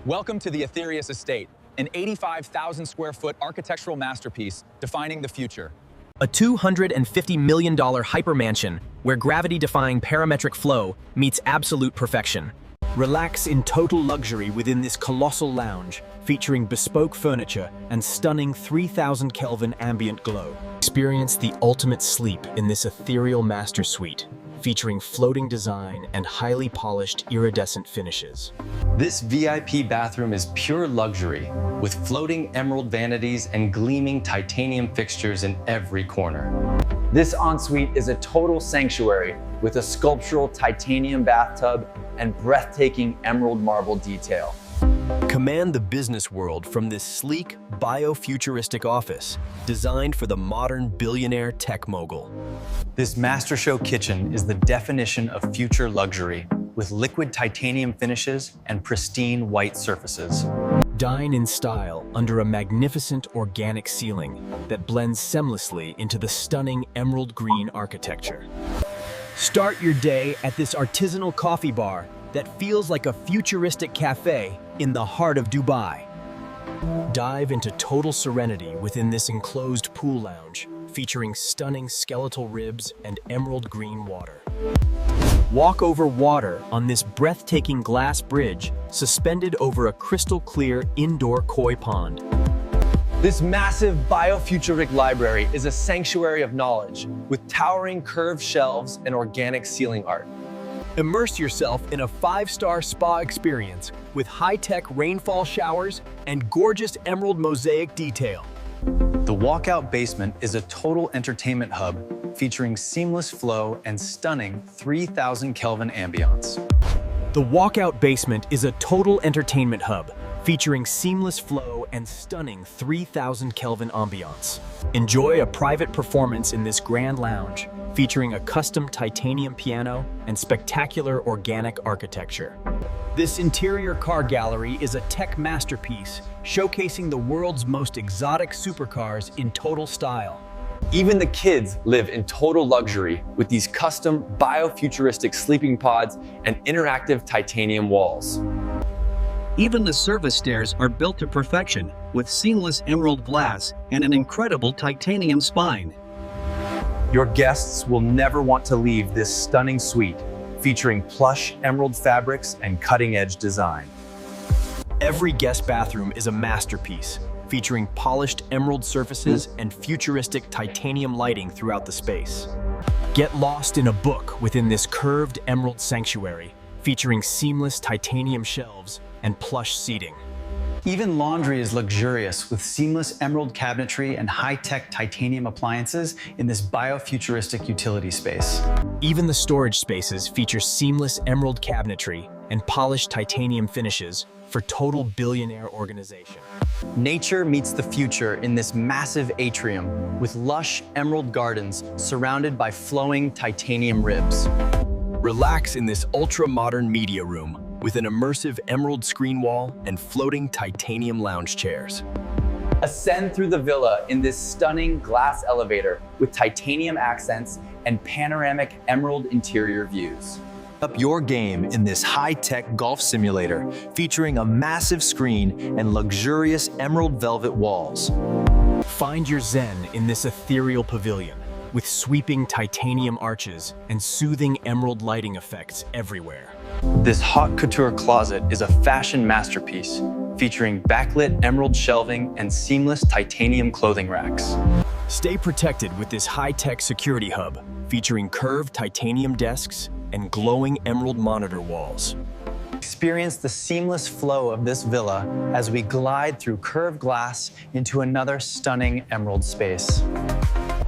Welcome to the Aetherius Estate, an 85,000 square foot architectural masterpiece defining the future. A $250 million hypermansion where gravity-defying parametric flow meets absolute perfection. Relax in total luxury within this colossal lounge, featuring bespoke furniture and stunning 3000 Kelvin ambient glow. Experience the ultimate sleep in this ethereal master suite, featuring floating design and highly polished iridescent finishes. This VIP bathroom is pure luxury, with floating emerald vanities and gleaming titanium fixtures in every corner. This ensuite is a total sanctuary with a sculptural titanium bathtub and breathtaking emerald marble detail. Command the business world from this sleek, bio-futuristic office, designed for the modern billionaire tech mogul. This Master Show kitchen is the definition of future luxury, with liquid titanium finishes and pristine white surfaces. Dine in style under a magnificent organic ceiling that blends seamlessly into the stunning emerald green architecture. Start your day at this artisanal coffee bar that feels like a futuristic cafe in the heart of Dubai. Dive into total serenity within this enclosed pool lounge, featuring stunning skeletal ribs and emerald green water. Walk over water on this breathtaking glass bridge suspended over a crystal-clear indoor koi pond. This massive bio-futuristic library is a sanctuary of knowledge with towering curved shelves and organic ceiling art. Immerse yourself in a 5-star spa experience with high-tech rainfall showers and gorgeous emerald mosaic detail. The walkout basement is a total entertainment hub featuring seamless flow and stunning 3000 Kelvin ambiance. The walkout basement is a total entertainment hub featuring seamless flow and stunning 3000 Kelvin ambiance. Enjoy a private performance in this grand lounge featuring a custom titanium piano and spectacular organic architecture. This interior car gallery is a tech masterpiece showcasing the world's most exotic supercars in total style. Even the kids live in total luxury with these custom bio-futuristic sleeping pods and interactive titanium walls. Even the service stairs are built to perfection with seamless emerald glass and an incredible titanium spine. Your guests will never want to leave this stunning suite, featuring plush emerald fabrics and cutting-edge design. Every guest bathroom is a masterpiece, featuring polished emerald surfaces and futuristic titanium lighting throughout the space. Get lost in a book within this curved emerald sanctuary, featuring seamless titanium shelves and plush seating. Even laundry is luxurious with seamless emerald cabinetry and high-tech titanium appliances in this bio-futuristic utility space. Even the storage spaces feature seamless emerald cabinetry and polished titanium finishes for total billionaire organization. Nature meets the future in this massive atrium with lush emerald gardens surrounded by flowing titanium ribs. Relax in this ultra-modern media room with an immersive emerald screen wall and floating titanium lounge chairs. Ascend through the villa in this stunning glass elevator with titanium accents and panoramic emerald interior views. Up your game in this high-tech golf simulator featuring a massive screen and luxurious emerald velvet walls. Find your zen in this ethereal pavilion with sweeping titanium arches and soothing emerald lighting effects everywhere. This haute couture closet is a fashion masterpiece featuring backlit emerald shelving and seamless titanium clothing racks. Stay protected with this high-tech security hub featuring curved titanium desks and glowing emerald monitor walls. Experience the seamless flow of this villa as we glide through curved glass into another stunning emerald space.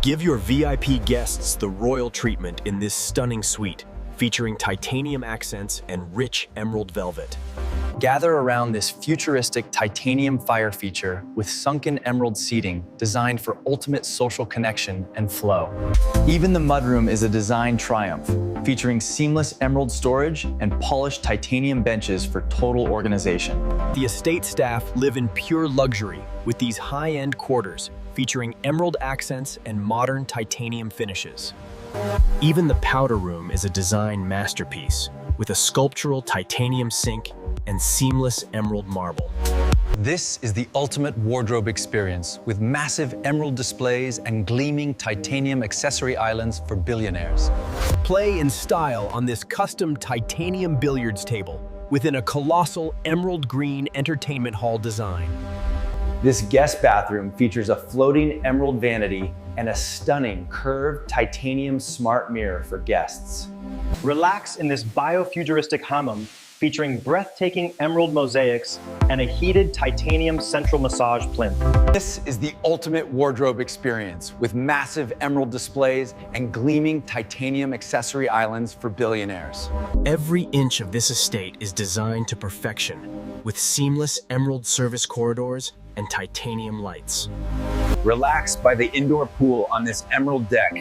Give your VIP guests the royal treatment in this stunning suite, featuring titanium accents and rich emerald velvet. Gather around this futuristic titanium fire feature with sunken emerald seating designed for ultimate social connection and flow. Even the mudroom is a design triumph, featuring seamless emerald storage and polished titanium benches for total organization. The estate staff live in pure luxury with these high-end quarters, featuring emerald accents and modern titanium finishes. Even the powder room is a design masterpiece, with a sculptural titanium sink and seamless emerald marble. This is the ultimate wardrobe experience with massive emerald displays and gleaming titanium accessory islands for billionaires. Play in style on this custom titanium billiards table within a colossal emerald green entertainment hall design. This guest bathroom features a floating emerald vanity and a stunning curved titanium smart mirror for guests. Relax in this bio-futuristic hammam featuring breathtaking emerald mosaics and a heated titanium central massage plinth. This is the ultimate wardrobe experience with massive emerald displays and gleaming titanium accessory islands for billionaires. Every inch of this estate is designed to perfection with seamless emerald service corridors and titanium lights. Relax by the indoor pool on this emerald deck,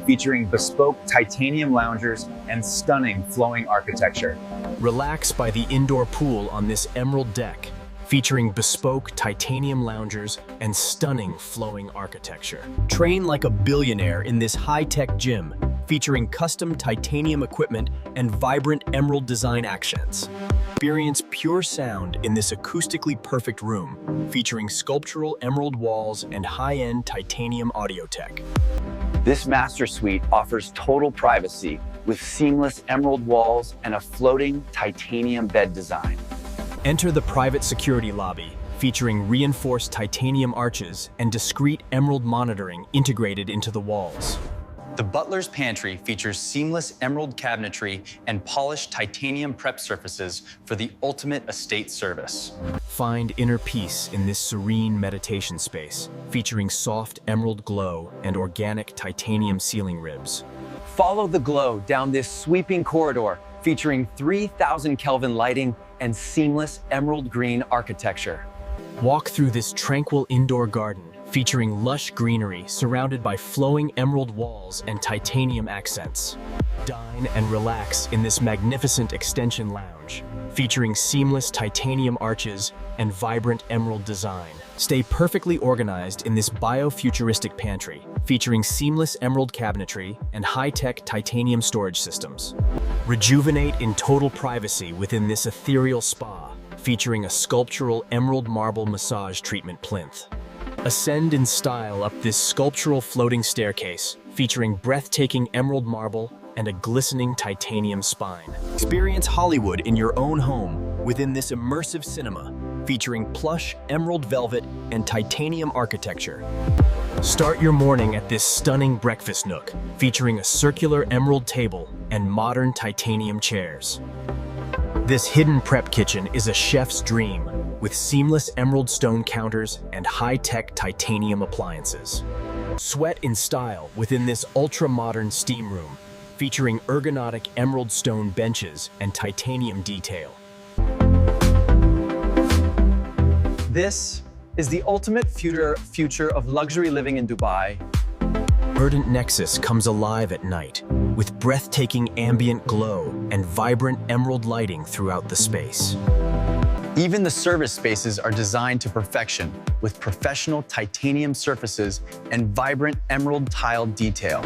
featuring bespoke titanium loungers and stunning flowing architecture. Relax by the indoor pool on this emerald deck, featuring bespoke titanium loungers and stunning flowing architecture. Train like a billionaire in this high-tech gym, featuring custom titanium equipment and vibrant emerald design accents. Experience pure sound in this acoustically perfect room, featuring sculptural emerald walls and high-end titanium audio tech. This master suite offers total privacy with seamless emerald walls and a floating titanium bed design. Enter the private security lobby, featuring reinforced titanium arches and discrete emerald monitoring integrated into the walls. The butler's pantry features seamless emerald cabinetry and polished titanium prep surfaces for the ultimate estate service. Find inner peace in this serene meditation space, featuring soft emerald glow and organic titanium ceiling ribs. Follow the glow down this sweeping corridor, featuring 3,000 Kelvin lighting and seamless emerald green architecture. Walk through this tranquil indoor garden, featuring lush greenery surrounded by flowing emerald walls and titanium accents. Dine and relax in this magnificent extension lounge, featuring seamless titanium arches and vibrant emerald design. Stay perfectly organized in this bio-futuristic pantry, featuring seamless emerald cabinetry and high-tech titanium storage systems. Rejuvenate in total privacy within this ethereal spa, featuring a sculptural emerald marble massage treatment plinth. Ascend in style up this sculptural floating staircase, featuring breathtaking emerald marble and a glistening titanium spine. Experience Hollywood in your own home within this immersive cinema, featuring plush emerald velvet and titanium architecture. Start your morning at this stunning breakfast nook, featuring a circular emerald table and modern titanium chairs. This hidden prep kitchen is a chef's dream, with seamless emerald stone counters and high-tech titanium appliances. Sweat in style within this ultra-modern steam room, featuring ergonomic emerald stone benches and titanium detail. This is the ultimate future of luxury living in Dubai. Verdant Nexus comes alive at night, with breathtaking ambient glow and vibrant emerald lighting throughout the space. Even the service spaces are designed to perfection, with professional titanium surfaces and vibrant emerald tile detail.